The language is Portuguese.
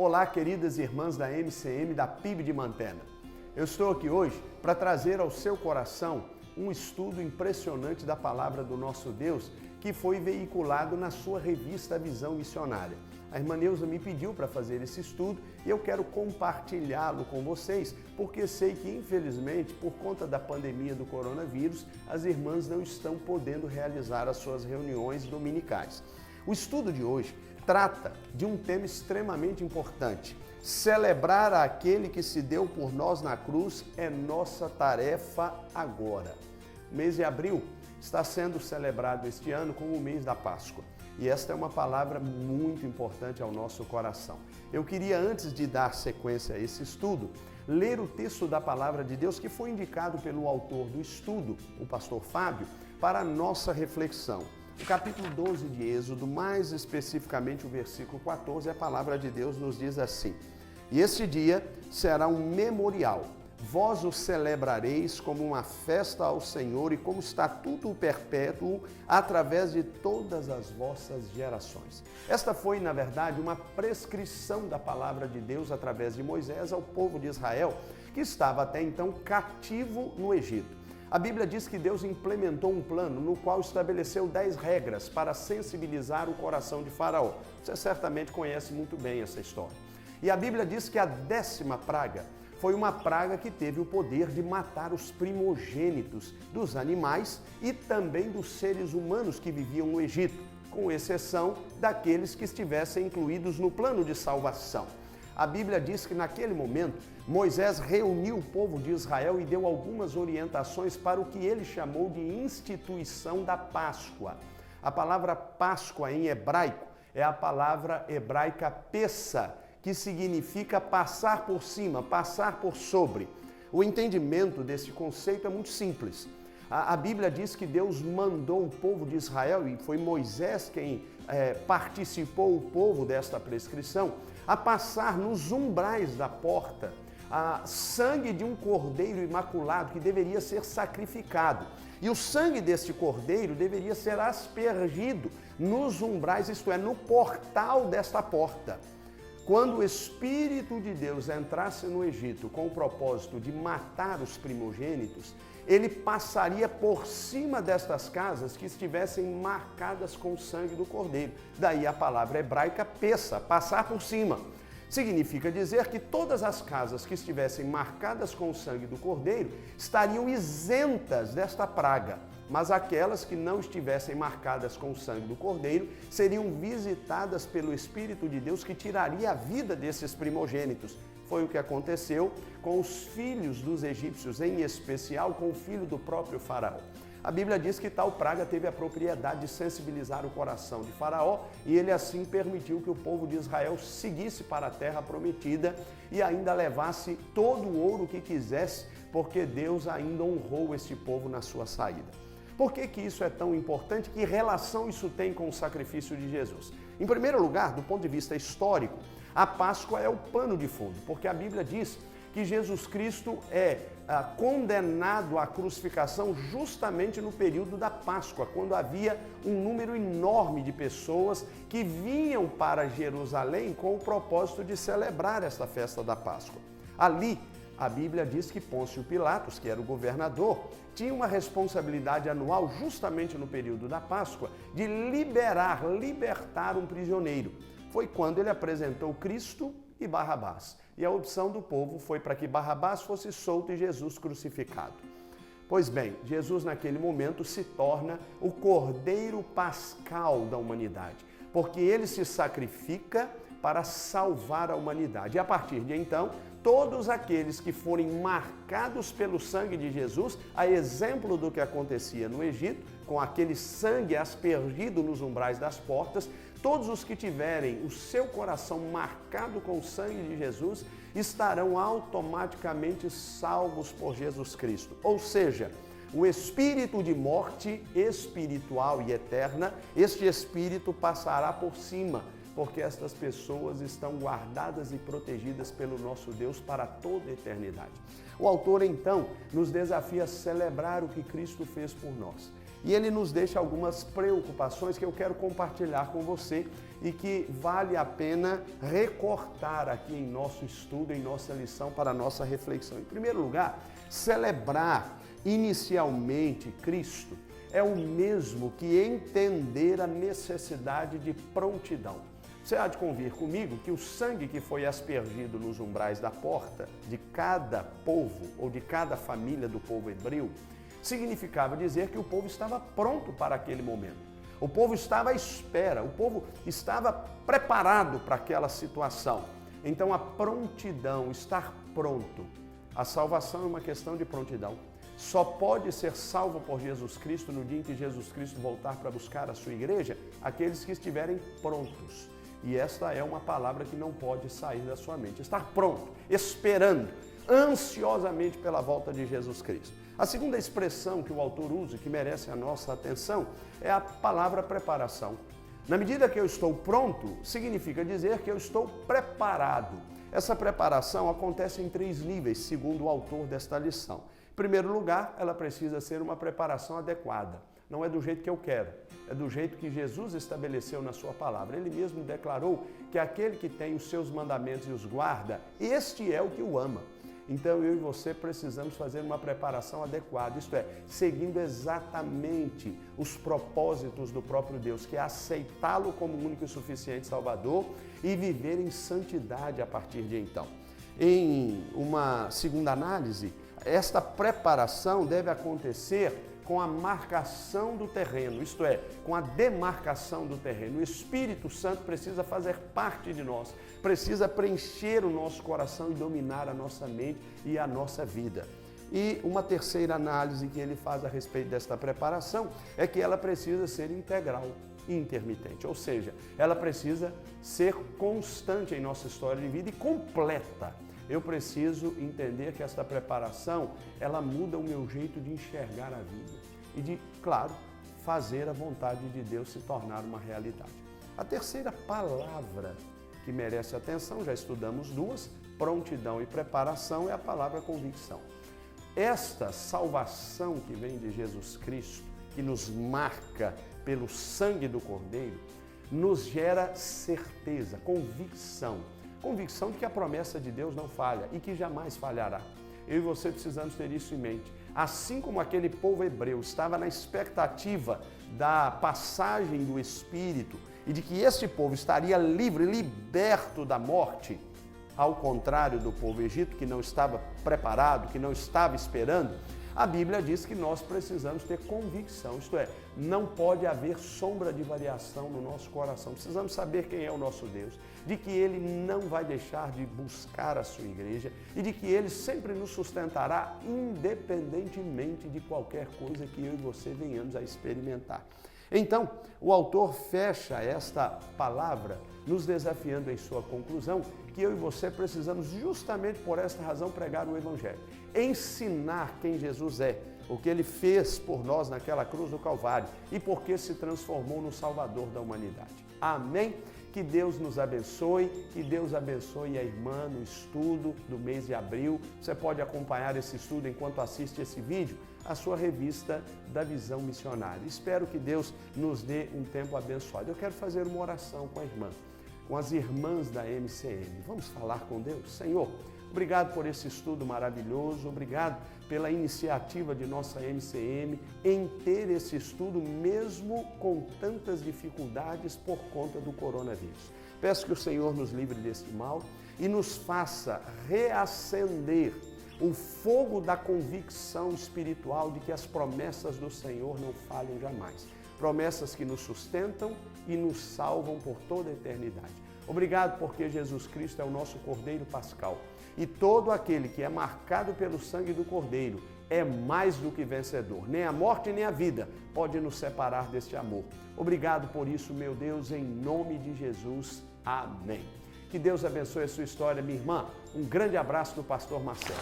Olá, queridas irmãs da MCM da PIB de Mantena. Eu estou aqui hoje para trazer ao seu coração um estudo impressionante da palavra do nosso Deus que foi veiculado na sua revista Visão Missionária. A irmã Neuza me pediu para fazer esse estudo e eu quero compartilhá-lo com vocês, porque sei que, infelizmente, por conta da pandemia do coronavírus, as irmãs não estão podendo realizar as suas reuniões dominicais. O estudo de hoje trata de um tema extremamente importante. Celebrar aquele que se deu por nós na cruz é nossa tarefa agora. O mês de abril está sendo celebrado este ano como o mês da Páscoa. E esta é uma palavra muito importante ao nosso coração. Eu queria, antes de dar sequência a esse estudo, ler o texto da palavra de Deus que foi indicado pelo autor do estudo, o pastor Fábio, para a nossa reflexão. O capítulo 12 de Êxodo, mais especificamente o versículo 14, a palavra de Deus nos diz assim: E este dia será um memorial. Vós o celebrareis como uma festa ao Senhor e como estatuto perpétuo através de todas as vossas gerações. Esta foi, na verdade, uma prescrição da palavra de Deus através de Moisés ao povo de Israel, que estava até então cativo no Egito. A Bíblia diz que Deus implementou um plano no qual estabeleceu 10 regras para sensibilizar o coração de Faraó. Você certamente conhece muito bem essa história. E a Bíblia diz que a 10ª praga foi uma praga que teve o poder de matar os primogênitos dos animais e também dos seres humanos que viviam no Egito, com exceção daqueles que estivessem incluídos no plano de salvação. A Bíblia diz que naquele momento Moisés reuniu o povo de Israel e deu algumas orientações para o que ele chamou de instituição da Páscoa. A palavra Páscoa em hebraico é a palavra hebraica Pessa, que significa passar por cima, passar por sobre. O entendimento desse conceito é muito simples. A Bíblia diz que Deus mandou o povo de Israel, e foi Moisés quem participou o povo desta prescrição, a passar nos umbrais da porta sangue de um cordeiro imaculado que deveria ser sacrificado. E o sangue deste cordeiro deveria ser aspergido nos umbrais, isto é, no portal desta porta. Quando o Espírito de Deus entrasse no Egito com o propósito de matar os primogênitos, ele passaria por cima destas casas que estivessem marcadas com o sangue do cordeiro. Daí a palavra hebraica pessa, passar por cima. Significa dizer que todas as casas que estivessem marcadas com o sangue do cordeiro estariam isentas desta praga, mas aquelas que não estivessem marcadas com o sangue do cordeiro seriam visitadas pelo Espírito de Deus que tiraria a vida desses primogênitos. Foi o que aconteceu com os filhos dos egípcios, em especial com o filho do próprio Faraó. A Bíblia diz que tal praga teve a propriedade de sensibilizar o coração de Faraó e ele assim permitiu que o povo de Israel seguisse para a terra prometida e ainda levasse todo o ouro que quisesse, porque Deus ainda honrou este povo na sua saída. Por que isso é tão importante? Que relação isso tem com o sacrifício de Jesus? Em primeiro lugar, do ponto de vista histórico, a Páscoa é o pano de fundo, porque a Bíblia diz que Jesus Cristo é condenado à crucificação justamente no período da Páscoa, quando havia um número enorme de pessoas que vinham para Jerusalém com o propósito de celebrar esta festa da Páscoa. Ali, a Bíblia diz que Pôncio Pilatos, que era o governador, tinha uma responsabilidade anual, justamente no período da Páscoa, de libertar um prisioneiro. Foi quando ele apresentou Cristo e Barrabás. E a opção do povo foi para que Barrabás fosse solto e Jesus crucificado. Pois bem, Jesus naquele momento se torna o Cordeiro Pascal da humanidade, porque ele se sacrifica para salvar a humanidade. E a partir de então, todos aqueles que forem marcados pelo sangue de Jesus, a exemplo do que acontecia no Egito, com aquele sangue aspergido nos umbrais das portas, todos os que tiverem o seu coração marcado com o sangue de Jesus estarão automaticamente salvos por Jesus Cristo. Ou seja, o espírito de morte espiritual e eterna, este espírito passará por cima, porque estas pessoas estão guardadas e protegidas pelo nosso Deus para toda a eternidade. O autor, então, nos desafia a celebrar o que Cristo fez por nós. E ele nos deixa algumas preocupações que eu quero compartilhar com você e que vale a pena recortar aqui em nosso estudo, em nossa lição, para a nossa reflexão. Em primeiro lugar, celebrar inicialmente Cristo é o mesmo que entender a necessidade de prontidão. Você há de convir comigo que o sangue que foi aspergido nos umbrais da porta de cada povo ou de cada família do povo hebreu significava dizer que o povo estava pronto para aquele momento. O povo estava à espera, o povo estava preparado para aquela situação. Então a prontidão, estar pronto. A salvação é uma questão de prontidão. Só pode ser salvo por Jesus Cristo no dia em que Jesus Cristo voltar para buscar a sua igreja, aqueles que estiverem prontos. E esta é uma palavra que não pode sair da sua mente. Estar pronto, esperando ansiosamente pela volta de Jesus Cristo. A segunda expressão que o autor usa, que merece a nossa atenção, é a palavra preparação. Na medida que eu estou pronto, significa dizer que eu estou preparado. Essa preparação acontece em 3 níveis, segundo o autor desta lição. Em primeiro lugar, ela precisa ser uma preparação adequada. Não é do jeito que eu quero, é do jeito que Jesus estabeleceu na sua palavra. Ele mesmo declarou que aquele que tem os seus mandamentos e os guarda, este é o que o ama. Então eu e você precisamos fazer uma preparação adequada, isto é, seguindo exatamente os propósitos do próprio Deus, que é aceitá-lo como único e suficiente Salvador e viver em santidade a partir de então. Em uma segunda análise, esta preparação deve acontecer com a marcação do terreno, isto é, com a demarcação do terreno. O Espírito Santo precisa fazer parte de nós, precisa preencher o nosso coração e dominar a nossa mente e a nossa vida. E uma terceira análise que ele faz a respeito desta preparação é que ela precisa ser integral e intermitente, ou seja, ela precisa ser constante em nossa história de vida e completa. Eu preciso entender que esta preparação, ela muda o meu jeito de enxergar a vida e de, claro, fazer a vontade de Deus se tornar uma realidade. A terceira palavra que merece atenção, já estudamos 2, prontidão e preparação, é a palavra convicção. Esta salvação que vem de Jesus Cristo, que nos marca pelo sangue do Cordeiro, nos gera certeza, convicção. Convicção de que a promessa de Deus não falha e que jamais falhará. Eu e você precisamos ter isso em mente. Assim como aquele povo hebreu estava na expectativa da passagem do Espírito e de que este povo estaria livre, liberto da morte, ao contrário do povo egito, que não estava preparado, que não estava esperando, a Bíblia diz que nós precisamos ter convicção, isto é, não pode haver sombra de variação no nosso coração. Precisamos saber quem é o nosso Deus, de que Ele não vai deixar de buscar a sua igreja e de que Ele sempre nos sustentará, independentemente de qualquer coisa que eu e você venhamos a experimentar. Então, o autor fecha esta palavra nos desafiando em sua conclusão que eu e você precisamos justamente por esta razão pregar o Evangelho. Ensinar quem Jesus é, o que Ele fez por nós naquela cruz do Calvário e por que se transformou no Salvador da humanidade. Amém? Que Deus nos abençoe, que Deus abençoe a irmã no estudo do mês de abril. Você pode acompanhar esse estudo enquanto assiste esse vídeo, a sua revista da Visão Missionária. Espero que Deus nos dê um tempo abençoado. Eu quero fazer uma oração com a irmã, com as irmãs da MCM. Vamos falar com Deus? Senhor, obrigado por esse estudo maravilhoso, obrigado pela iniciativa de nossa MCM em ter esse estudo mesmo com tantas dificuldades por conta do coronavírus. Peço que o Senhor nos livre desse mal e nos faça reacender o fogo da convicção espiritual de que as promessas do Senhor não falham jamais. Promessas que nos sustentam e nos salvam por toda a eternidade. Obrigado porque Jesus Cristo é o nosso Cordeiro Pascal. E todo aquele que é marcado pelo sangue do Cordeiro é mais do que vencedor. Nem a morte nem a vida pode nos separar deste amor. Obrigado por isso, meu Deus, em nome de Jesus. Amém. Que Deus abençoe a sua história, minha irmã. Um grande abraço do pastor Marcelo.